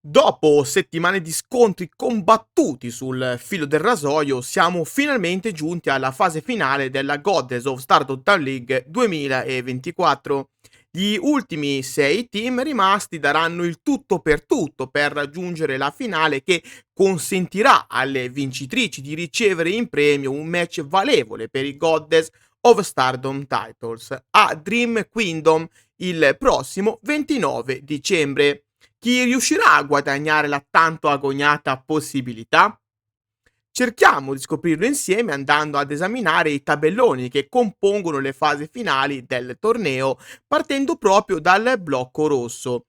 Dopo settimane di scontri combattuti sul filo del rasoio, siamo finalmente giunti alla fase finale della Goddess of Stardust League 2024. Gli ultimi 6 team rimasti daranno il tutto per raggiungere la finale che consentirà alle vincitrici di ricevere in premio un match valevole per i Goddess of Stardom Titles a Dream Kingdom il prossimo 29 dicembre. Chi riuscirà a guadagnare la tanto agognata possibilità? Cerchiamo di scoprirlo insieme andando ad esaminare i tabelloni che compongono le fasi finali del torneo, partendo proprio dal blocco rosso.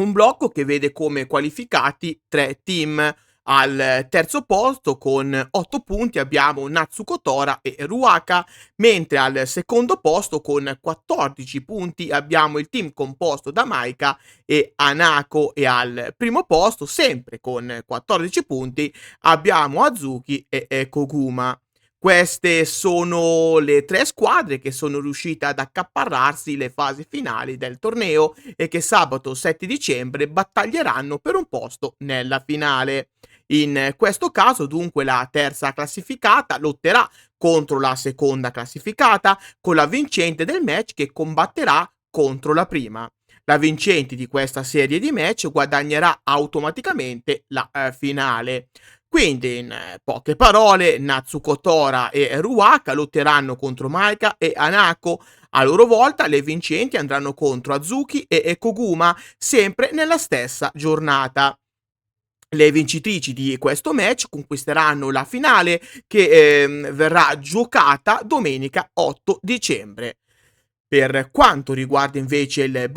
Un blocco che vede come qualificati 3 team. Al terzo posto con 8 punti abbiamo Natsuko Tora e Ruaka, mentre al secondo posto con 14 punti abbiamo il team composto da Maika e Hanako, e al primo posto, sempre con 14 punti, abbiamo Azuki e Koguma. Queste sono le 3 squadre che sono riuscite ad accaparrarsi le fasi finali del torneo e che sabato 7 dicembre battaglieranno per un posto nella finale. In questo caso, dunque, la terza classificata lotterà contro la seconda classificata, con la vincente del match che combatterà contro la prima. La vincente di questa serie di match guadagnerà automaticamente la finale. Quindi, in poche parole, Natsuko Tora e Ruaka lotteranno contro Maika e Hanako. A loro volta le vincenti andranno contro Azuki e Koguma, sempre nella stessa giornata. Le vincitrici di questo match conquisteranno la finale che verrà giocata domenica 8 dicembre. Per quanto riguarda invece il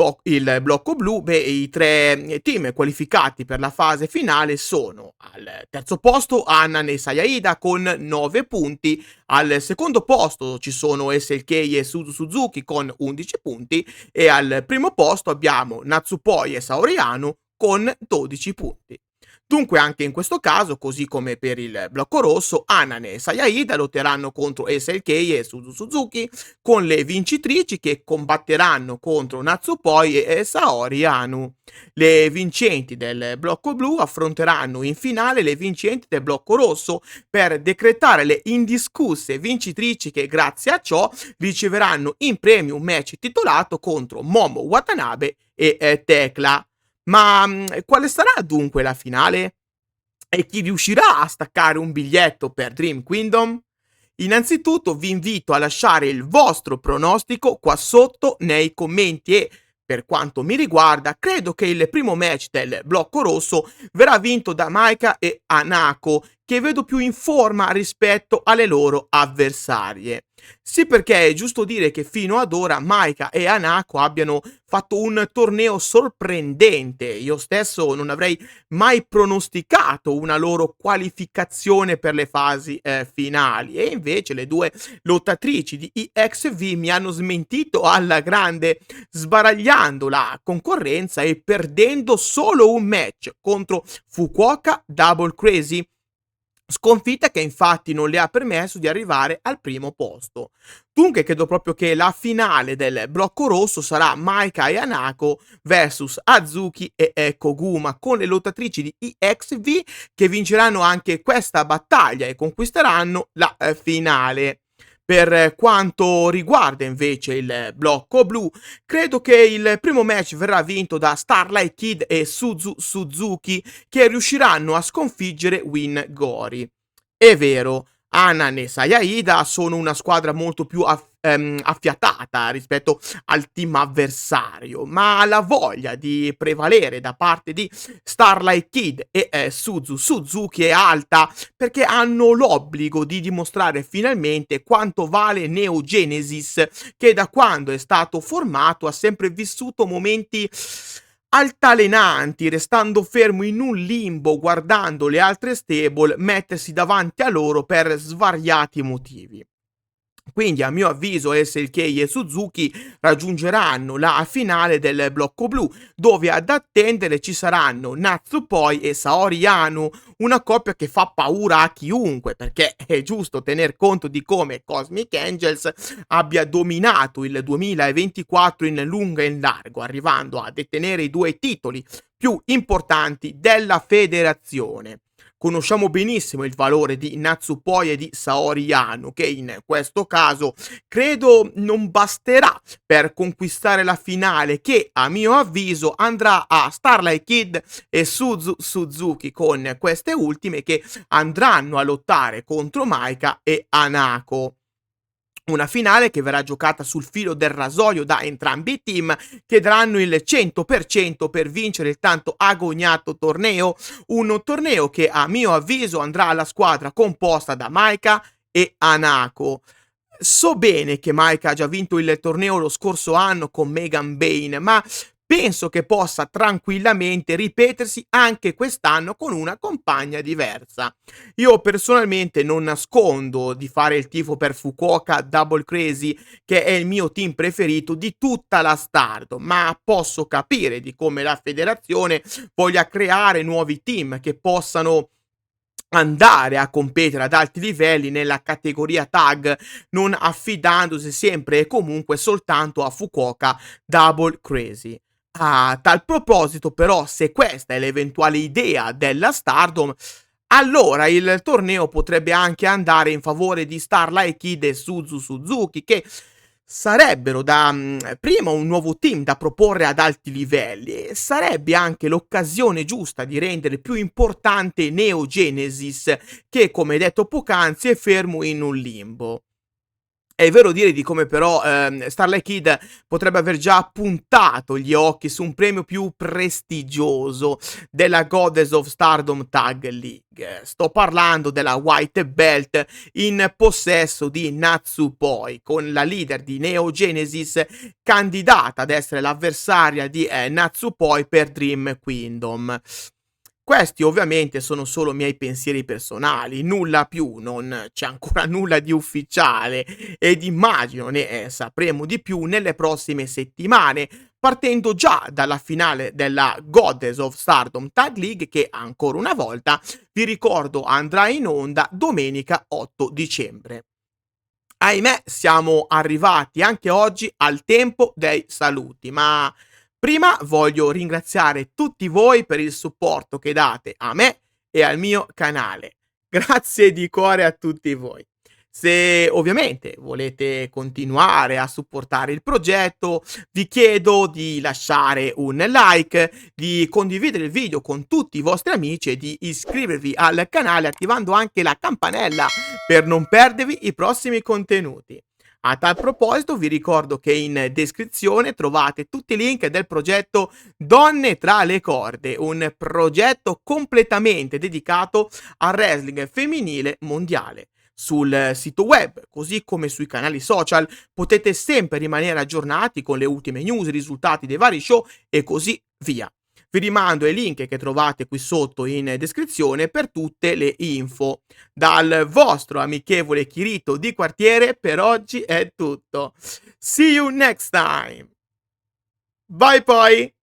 blocco blu, i 3 team qualificati per la fase finale sono: al terzo posto Hanan e Sayaida con 9 punti, al secondo posto ci sono SLK e Suzu Suzuki con 11 punti e al primo posto abbiamo Natsupoi e Saoriano con 12 punti. Dunque anche in questo caso, così come per il blocco rosso, Hanan e Sayaida lotteranno contro SLK e Suzu Suzuki, con le vincitrici che combatteranno contro Natsupoi e Saori Anu. Le vincenti del blocco blu affronteranno in finale le vincenti del blocco rosso per decretare le indiscusse vincitrici che grazie a ciò riceveranno in premio un match titolato contro Momo Watanabe e Tekla. Ma quale sarà dunque la finale? E chi riuscirà a staccare un biglietto per Dream Kingdom? Innanzitutto vi invito a lasciare il vostro pronostico qua sotto nei commenti e, per quanto mi riguarda, credo che il primo match del blocco rosso verrà vinto da Maika e Hanako, che vedo più in forma rispetto alle loro avversarie. Sì, perché è giusto dire che fino ad ora Maika e Hanako abbiano fatto un torneo sorprendente. Io stesso non avrei mai pronosticato una loro qualificazione per le fasi finali, e invece le due lottatrici di EXV mi hanno smentito alla grande, sbaragliando la concorrenza e perdendo solo un match contro Fukuoka Double Crazy, sconfitta che infatti non le ha permesso di arrivare al primo posto. Dunque credo proprio che la finale del blocco rosso sarà Maika e Hanako versus Azuki e Koguma, con le lottatrici di EXV che vinceranno anche questa battaglia e conquisteranno la finale. Per quanto riguarda invece il blocco blu, credo che il primo match verrà vinto da Starlight Kid e Suzu Suzuki, che riusciranno a sconfiggere Win Gori. È vero, Hanan e Sayaida sono una squadra molto più affiatata rispetto al team avversario, ma la voglia di prevalere da parte di Starlight Kid e Suzu Suzuki è alta, perché hanno l'obbligo di dimostrare finalmente quanto vale Neo Genesis, che da quando è stato formato ha sempre vissuto momenti altalenanti, restando fermo in un limbo, guardando le altre stable mettersi davanti a loro per svariati motivi. Quindi a mio avviso SLK e Suzuki raggiungeranno la finale del blocco blu, dove ad attendere ci saranno Natsupoi e Saori Anou, una coppia che fa paura a chiunque, perché è giusto tener conto di come Cosmic Angels abbia dominato il 2024 in lungo e in largo, arrivando a detenere i due titoli più importanti della federazione. Conosciamo benissimo il valore di Natsupoi e di Saori Anou, che in questo caso credo non basterà per conquistare la finale, che a mio avviso andrà a Starlight Kid e Suzu Suzuki, con queste ultime che andranno a lottare contro Maika e Hanako. Una finale che verrà giocata sul filo del rasoio da entrambi i team, che daranno il 100% per vincere il tanto agognato torneo, un torneo che a mio avviso andrà alla squadra composta da Maika e Hanako. So bene che Maika ha già vinto il torneo lo scorso anno con Megan Bayne, ma penso che possa tranquillamente ripetersi anche quest'anno con una compagna diversa. Io personalmente non nascondo di fare il tifo per Fukuoka Double Crazy, che è il mio team preferito di tutta la Stardom, ma posso capire di come la federazione voglia creare nuovi team che possano andare a competere ad alti livelli nella categoria tag, non affidandosi sempre e comunque soltanto a Fukuoka Double Crazy. A tal proposito, però, se questa è l'eventuale idea della Stardom, allora il torneo potrebbe anche andare in favore di Starlight Kid e Suzu Suzuki, che sarebbero prima un nuovo team da proporre ad alti livelli, e sarebbe anche l'occasione giusta di rendere più importante Neo Genesis, che come detto poc'anzi è fermo in un limbo. È vero dire di come però Starlight Kid potrebbe aver già puntato gli occhi su un premio più prestigioso della Goddess of Stardom Tag League. Sto parlando della White Belt in possesso di Natsupoi, con la leader di Neo Genesis candidata ad essere l'avversaria di Natsupoi per Dream Kingdom. Questi ovviamente sono solo miei pensieri personali, nulla più, non c'è ancora nulla di ufficiale ed immagino ne sapremo di più nelle prossime settimane, partendo già dalla finale della Goddess of Stardom Tag League, che ancora una volta vi ricordo andrà in onda domenica 8 dicembre. Ahimè, siamo arrivati anche oggi al tempo dei saluti, ma prima voglio ringraziare tutti voi per il supporto che date a me e al mio canale. Grazie di cuore a tutti voi. Se ovviamente volete continuare a supportare il progetto, vi chiedo di lasciare un like, di condividere il video con tutti i vostri amici e di iscrivervi al canale attivando anche la campanella per non perdervi i prossimi contenuti. A tal proposito vi ricordo che in descrizione trovate tutti i link del progetto Donne tra le corde, un progetto completamente dedicato al wrestling femminile mondiale. Sul sito web, così come sui canali social, potete sempre rimanere aggiornati con le ultime news, i risultati dei vari show e così via. Vi rimando ai link che trovate qui sotto in descrizione per tutte le info. Dal vostro amichevole Kirito di quartiere per oggi è tutto. See you next time. Bye poi!